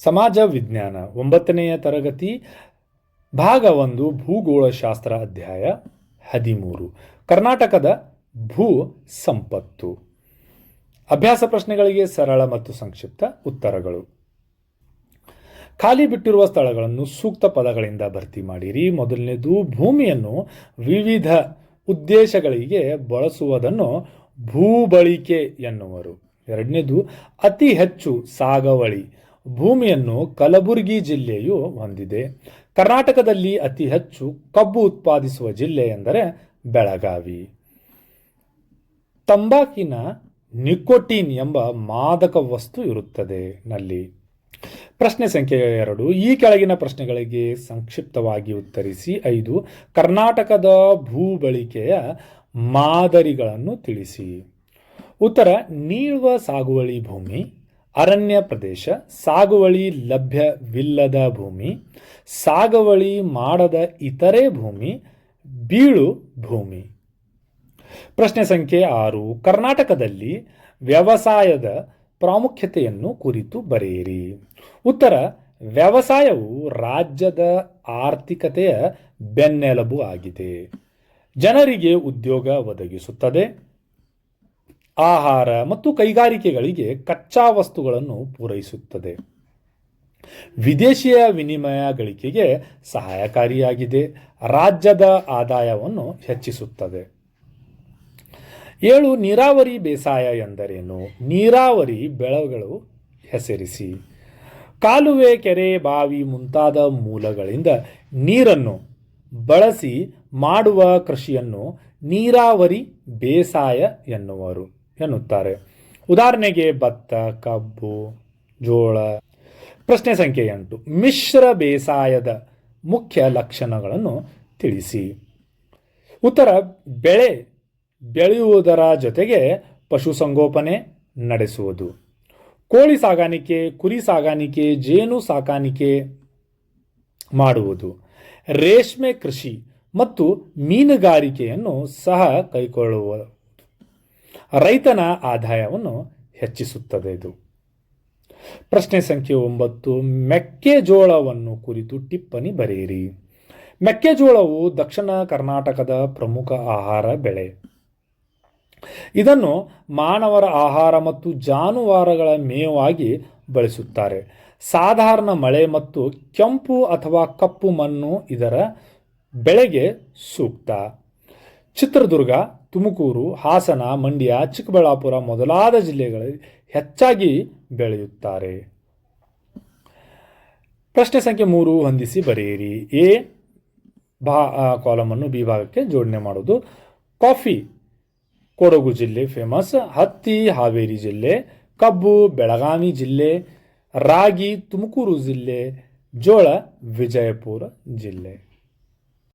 ಸಮಾಜ ವಿಜ್ಞಾನ 9ನೆಯ ತರಗತಿ ಭಾಗ 1 ಭೂಗೋಳಶಾಸ್ತ್ರ ಅಧ್ಯಾಯ 13 ಕರ್ನಾಟಕದ ಭೂ ಸಂಪತ್ತು. ಅಭ್ಯಾಸ ಪ್ರಶ್ನೆಗಳಿಗೆ ಸರಳ ಮತ್ತು ಸಂಕ್ಷಿಪ್ತ ಉತ್ತರಗಳು. ಖಾಲಿ ಬಿಟ್ಟಿರುವ ಸ್ಥಳಗಳನ್ನು ಸೂಕ್ತ ಪದಗಳಿಂದ ಭರ್ತಿ ಮಾಡಿರಿ. ಮೊದಲನೇದು, ಭೂಮಿಯನ್ನು ವಿವಿಧ ಉದ್ದೇಶಗಳಿಗೆ ಬಳಸುವುದನ್ನು ಭೂಬಳಿಕೆ ಎನ್ನುವರು. ಎರಡನೇದು, ಅತಿ ಹೆಚ್ಚು ಸಾಗುವಳಿ ಭೂಮಿಯನ್ನು ಕಲಬುರಗಿ ಜಿಲ್ಲೆಯು ಹೊಂದಿದೆ. ಕರ್ನಾಟಕದಲ್ಲಿ ಅತಿ ಹೆಚ್ಚು ಕಬ್ಬು ಉತ್ಪಾದಿಸುವ ಜಿಲ್ಲೆ ಎಂದರೆ ಬೆಳಗಾವಿ. ತಂಬಾಕಿನ ನಿಕೋಟಿನ್ ಎಂಬ ಮಾದಕ ವಸ್ತು ಇರುತ್ತದೆ ನಲ್ಲಿ. ಪ್ರಶ್ನೆ ಸಂಖ್ಯೆ 2, ಈ ಕೆಳಗಿನ ಪ್ರಶ್ನೆಗಳಿಗೆ ಸಂಕ್ಷಿಪ್ತವಾಗಿ ಉತ್ತರಿಸಿ. 5, ಕರ್ನಾಟಕದ ಭೂಬಳಿಕೆಯ ಮಾದರಿಗಳನ್ನು ತಿಳಿಸಿ. ಉತ್ತರ: ನೀಳುವ ಸಾಗುವಳಿ ಭೂಮಿ, ಅರಣ್ಯ ಪ್ರದೇಶ, ಸಾಗುವಳಿ ಲಭ್ಯವಿಲ್ಲದ ಭೂಮಿ, ಸಾಗುವಳಿ ಮಾಡದ ಇತರೆ ಭೂಮಿ, ಬೀಳು ಭೂಮಿ. ಪ್ರಶ್ನೆ ಸಂಖ್ಯೆ 6, ಕರ್ನಾಟಕದಲ್ಲಿ ವ್ಯವಸಾಯದ ಪ್ರಾಮುಖ್ಯತೆಯನ್ನು ಕುರಿತು ಬರೆಯಿರಿ. ಉತ್ತರ: ವ್ಯವಸಾಯವು ರಾಜ್ಯದ ಆರ್ಥಿಕತೆಯ ಬೆನ್ನೆಲುಬು ಆಗಿದೆ. ಜನರಿಗೆ ಉದ್ಯೋಗ ಒದಗಿಸುತ್ತದೆ. ಆಹಾರ ಮತ್ತು ಕೈಗಾರಿಕೆಗಳಿಗೆ ಕಚ್ಚಾ ವಸ್ತುಗಳನ್ನು ಪೂರೈಸುತ್ತದೆ. ವಿದೇಶಿಯ ವಿನಿಮಯ ಗಳಿಕೆಗೆ ಸಹಾಯಕಾರಿಯಾಗಿದೆ. ರಾಜ್ಯದ ಆದಾಯವನ್ನು ಹೆಚ್ಚಿಸುತ್ತದೆ. 7, ನೀರಾವರಿ ಬೇಸಾಯ ಎಂದರೇನು? ನೀರಾವರಿ ಬೆಳೆಗಳು ಹೆಸರಿಸಿ. ಕಾಲುವೆ, ಕೆರೆ, ಬಾವಿ ಮುಂತಾದ ಮೂಲಗಳಿಂದ ನೀರನ್ನು ಬಳಸಿ ಮಾಡುವ ಕೃಷಿಯನ್ನು ನೀರಾವರಿ ಬೇಸಾಯ ಎನ್ನುತ್ತಾರೆ. ಉದಾಹರಣೆಗೆ ಭತ್ತ, ಕಬ್ಬು, ಜೋಳ. ಪ್ರಶ್ನೆ ಸಂಖ್ಯೆ 8, ಮಿಶ್ರ ಬೇಸಾಯದ ಮುಖ್ಯ ಲಕ್ಷಣಗಳನ್ನು ತಿಳಿಸಿ. ಉತ್ತರ: ಬೆಳೆ ಬೆಳೆಯುವುದರ ಜೊತೆಗೆ ಪಶುಸಂಗೋಪನೆ ನಡೆಸುವುದು. ಕೋಳಿ ಸಾಕಾಣಿಕೆ, ಕುರಿ ಸಾಕಾಣಿಕೆ, ಜೇನು ಸಾಕಾಣಿಕೆ ಮಾಡುವುದು. ರೇಷ್ಮೆ ಕೃಷಿ ಮತ್ತು ಮೀನುಗಾರಿಕೆಯನ್ನು ಸಹ ಕೈಗೊಳ್ಳುವುದು ರೈತನ ಆದಾಯವನ್ನು ಹೆಚ್ಚಿಸುತ್ತದೆ. ಇದು ಪ್ರಶ್ನೆ ಸಂಖ್ಯೆ 9, ಮೆಕ್ಕೆಜೋಳವನ್ನು ಕುರಿತು ಟಿಪ್ಪಣಿ ಬರೆಯಿರಿ. ಮೆಕ್ಕೆಜೋಳವು ದಕ್ಷಿಣ ಕರ್ನಾಟಕದ ಪ್ರಮುಖ ಆಹಾರ ಬೆಳೆ. ಇದನ್ನು ಮಾನವರ ಆಹಾರ ಮತ್ತು ಜಾನುವಾರುಗಳ ಮೇವಾಗಿ ಬಳಸುತ್ತಾರೆ. ಸಾಧಾರಣ ಮಳೆ ಮತ್ತು ಕೆಂಪು ಅಥವಾ ಕಪ್ಪು ಮಣ್ಣು ಇದರ ಬೆಳೆಗೆ ಸೂಕ್ತ. ಚಿತ್ರದುರ್ಗ, ತುಮಕೂರು, ಹಾಸನ, ಮಂಡ್ಯ, ಚಿಕ್ಕಬಳ್ಳಾಪುರ ಮೊದಲಾದ ಜಿಲ್ಲೆಗಳಲ್ಲಿ ಹೆಚ್ಚಾಗಿ ಬೆಳೆಯುತ್ತಾರೆ. ಪ್ರಶ್ನೆ ಸಂಖ್ಯೆ 3, ಹೊಂದಿಸಿ ಬರೆಯಿರಿ. ಎ ಕಾಲಮನ್ನು ಬಿ ಭಾಗಕ್ಕೆ ಜೋಡಣೆ ಮಾಡುವುದು. ಕಾಫಿ ಕೊಡಗು ಜಿಲ್ಲೆ ಫೇಮಸ್. ಹತ್ತಿ ಹಾವೇರಿ ಜಿಲ್ಲೆ. ಕಬ್ಬು ಬೆಳಗಾವಿ ಜಿಲ್ಲೆ. ರಾಗಿ ತುಮಕೂರು ಜಿಲ್ಲೆ. ಜೋಳ ವಿಜಯಪುರ ಜಿಲ್ಲೆ.